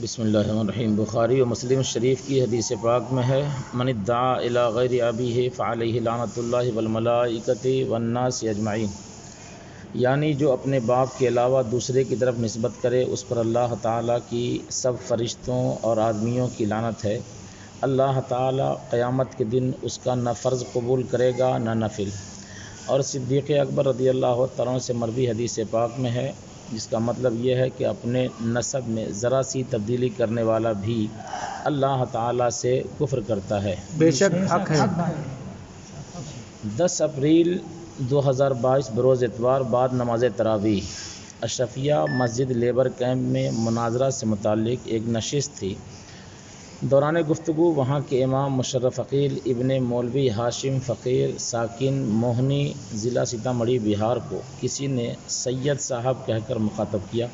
بسم اللہ الرحمن الرحیم۔ بخاری و مسلم شریف کی حدیث پاک میں ہے، من ادعا الی غیر ابیہ فعلیہ لعنۃ اللہ والملائکۃ والناس اجمعین، یعنی جو اپنے باپ کے علاوہ دوسرے کی طرف نسبت کرے اس پر اللہ تعالیٰ کی سب فرشتوں اور آدمیوں کی لعنت ہے۔ اللہ تعالیٰ قیامت کے دن اس کا نہ فرض قبول کرے گا نہ نفل۔ اور صدیق اکبر رضی اللہ تعالیٰ عنہ سے مروی حدیث پاک میں ہے، جس کا مطلب یہ ہے کہ اپنے نسب میں ذرا سی تبدیلی کرنے والا بھی اللہ تعالیٰ سے کفر کرتا ہے۔ بے شک حق ہے۔ 10 اپریل 2022 بروز اتوار بعد نماز تراویح اشرفیہ مسجد لیبر کیمپ میں مناظرہ سے متعلق ایک نشست تھی۔ دوران گفتگو وہاں کے امام مشرف عقیل ابن مولوی ہاشم فقیر ساکن موہنی ضلع سیتامڑھی بہار کو کسی نے سید صاحب کہہ کر مخاطب کیا۔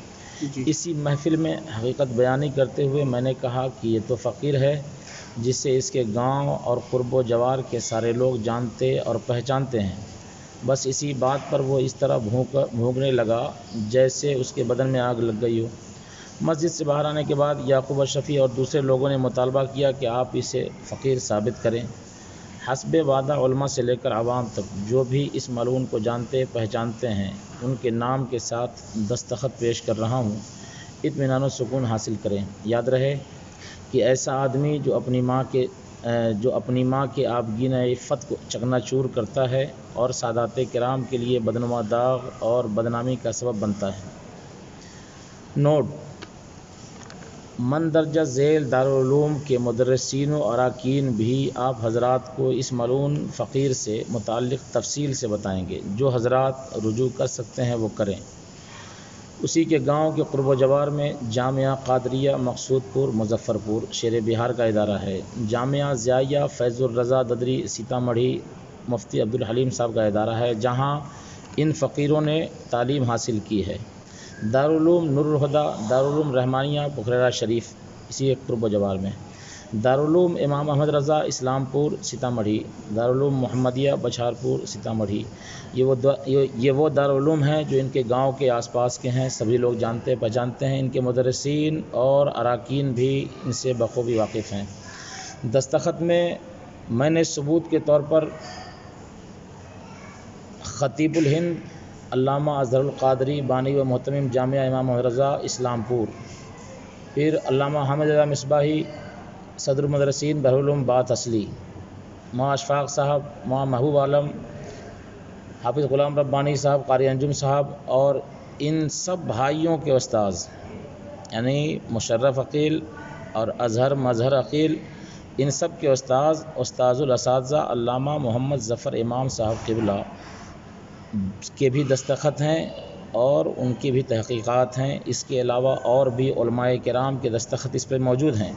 اسی محفل میں حقیقت بیانی کرتے ہوئے میں نے کہا کہ یہ تو فقیر ہے جسے اس کے گاؤں اور قرب و جوار کے سارے لوگ جانتے اور پہچانتے ہیں۔ بس اسی بات پر وہ اس طرح بھونکنے لگا جیسے اس کے بدن میں آگ لگ گئی ہو۔ مسجد سے باہر آنے کے بعد یعقوب اشرفی اور دوسرے لوگوں نے مطالبہ کیا کہ آپ اسے فقیر ثابت کریں۔ حسب وعدہ علماء سے لے کر عوام تک جو بھی اس ملعون کو جانتے پہچانتے ہیں ان کے نام کے ساتھ دستخط پیش کر رہا ہوں، اطمینان و سکون حاصل کریں۔ یاد رہے کہ ایسا آدمی جو اپنی ماں کے آبگینہ عفت کو چکنا چور کرتا ہے اور سادات کرام کے لیے بدنما داغ اور بدنامی کا سبب بنتا ہے۔ نوٹ: مندرجہ ذیل دارالعلوم کے مدرسین و اراکین بھی آپ حضرات کو اس ملعون فقیر سے متعلق تفصیل سے بتائیں گے۔ جو حضرات رجوع کر سکتے ہیں وہ کریں۔ اسی کے گاؤں کے قرب و جوار میں جامعہ قادریہ مقصود پور مظفر پور شیر بہار کا ادارہ ہے۔ جامعہ ضیائیہ فیض الرضا ددری سیتامڑھی مفتی عبدالحلیم صاحب کا ادارہ ہے، جہاں ان فقیروں نے تعلیم حاصل کی ہے۔ دارالعلوم نور الہدیٰ، دارالعلوم رحمانیہ پکھریرا شریف اسی ایک قرب و جوار میں، دارالعلوم امام احمد رضا اسلام پور سیتامڑھی، دارالعلوم محمدیہ بچھارپور سیتامڑھی۔ یہ وہ دارالعلوم ہیں جو ان کے گاؤں کے آس پاس کے ہیں، سبھی لوگ جانتے پہچانتے ہیں۔ ان کے مدرسین اور اراکین بھی ان سے بخوبی واقف ہیں۔ دستخط میں نے ثبوت کے طور پر خطیب الہند علامہ اظہر القادری بانی و محتمم جامعہ امام احمد رضا اسلام پور، پھر علامہ حامد رضا مصباحی صدر المدرسین بحرالعلوم بات اصلی، ماں اشفاق صاحب، ماں محبوب عالم، حافظ غلام ربانی صاحب، قاری انجم صاحب اور ان سب بھائیوں کے استاذ یعنی مشرف عقیل اور اظہر مظہر عقیل، ان سب کے استاذ الاساتذہ علامہ محمد ظفر امام صاحب قبلہ کے بھی دستخط ہیں اور ان کی بھی تحقیقات ہیں۔ اس کے علاوہ اور بھی علماء کرام کے دستخط اس پہ موجود ہیں،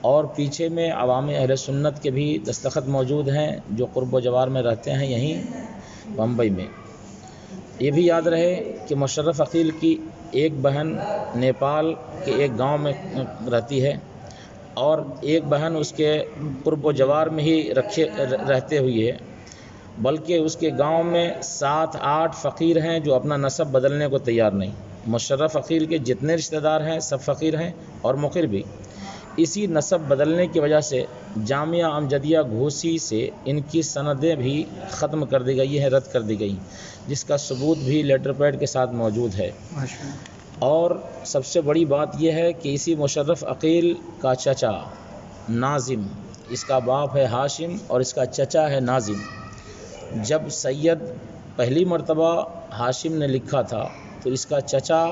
اور پیچھے میں عوام اہل سنت کے بھی دستخط موجود ہیں جو قرب و جوار میں رہتے ہیں، یہیں بمبئی میں۔ یہ بھی یاد رہے کہ مشرف عقیل کی ایک بہن نیپال کے ایک گاؤں میں رہتی ہے اور ایک بہن اس کے قرب و جوار میں ہی رہتے ہوئے ہے، بلکہ اس کے گاؤں میں 7-8 فقیر ہیں جو اپنا نسب بدلنے کو تیار نہیں۔ مشرف عقیل کے جتنے رشتہ دار ہیں سب فقیر ہیں اور مقر بھی۔ اسی نسب بدلنے کی وجہ سے جامعہ امجدیہ گھوسی سے ان کی سندیں بھی ختم کر دی گئی ہیں، رد کر دی گئی، جس کا ثبوت بھی لیٹر پیڈ کے ساتھ موجود ہے۔ اور سب سے بڑی بات یہ ہے کہ اسی مشرف عقیل کا چچا ناظم، اس کا باپ ہے ہاشم اور اس کا چچا ہے ناظم، جب سید پہلی مرتبہ ہاشم نے لکھا تھا تو اس کا چچا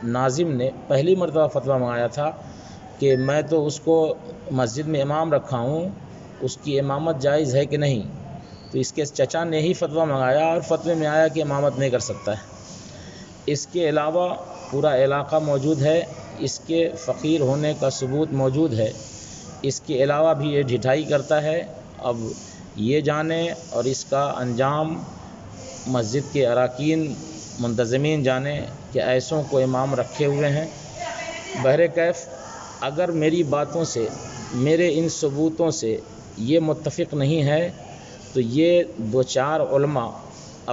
ناظم نے پہلی مرتبہ فتویٰ منگایا تھا کہ میں تو اس کو مسجد میں امام رکھا ہوں، اس کی امامت جائز ہے کہ نہیں؟ تو اس کے چچا نے ہی فتویٰ منگایا اور فتوے میں آیا کہ امامت نہیں کر سکتا ہے۔ اس کے علاوہ پورا علاقہ موجود ہے، اس کے فقیر ہونے کا ثبوت موجود ہے۔ اس کے علاوہ بھی یہ ڈھٹائی کرتا ہے۔ اب یہ جانیں اور اس کا انجام مسجد کے اراکین منتظمین جانیں کہ ایسوں کو امام رکھے ہوئے ہیں۔ بہرکیف اگر میری باتوں سے، میرے ان ثبوتوں سے یہ متفق نہیں ہے تو یہ 2-4 علماء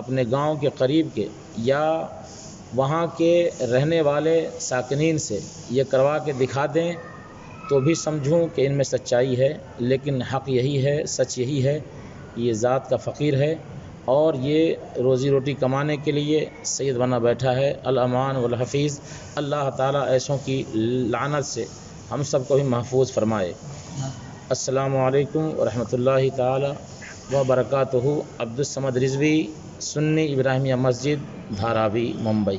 اپنے گاؤں کے قریب کے یا وہاں کے رہنے والے ساکنین سے یہ کروا کے دکھا دیں تو بھی سمجھوں کہ ان میں سچائی ہے، لیکن حق یہی ہے، سچ یہی ہے، یہ ذات کا فقیر ہے اور یہ روزی روٹی کمانے کے لیے سید بنا بیٹھا ہے۔ الامان والحفیظ، اللہ تعالیٰ ایسوں کی لعنت سے ہم سب کو بھی محفوظ فرمائے۔ السلام علیکم ورحمۃ اللہ تعالی وبرکاتہ۔ عبدالصمد رضوی، سنی ابراہیمیہ مسجد، دھاراوی، ممبئی۔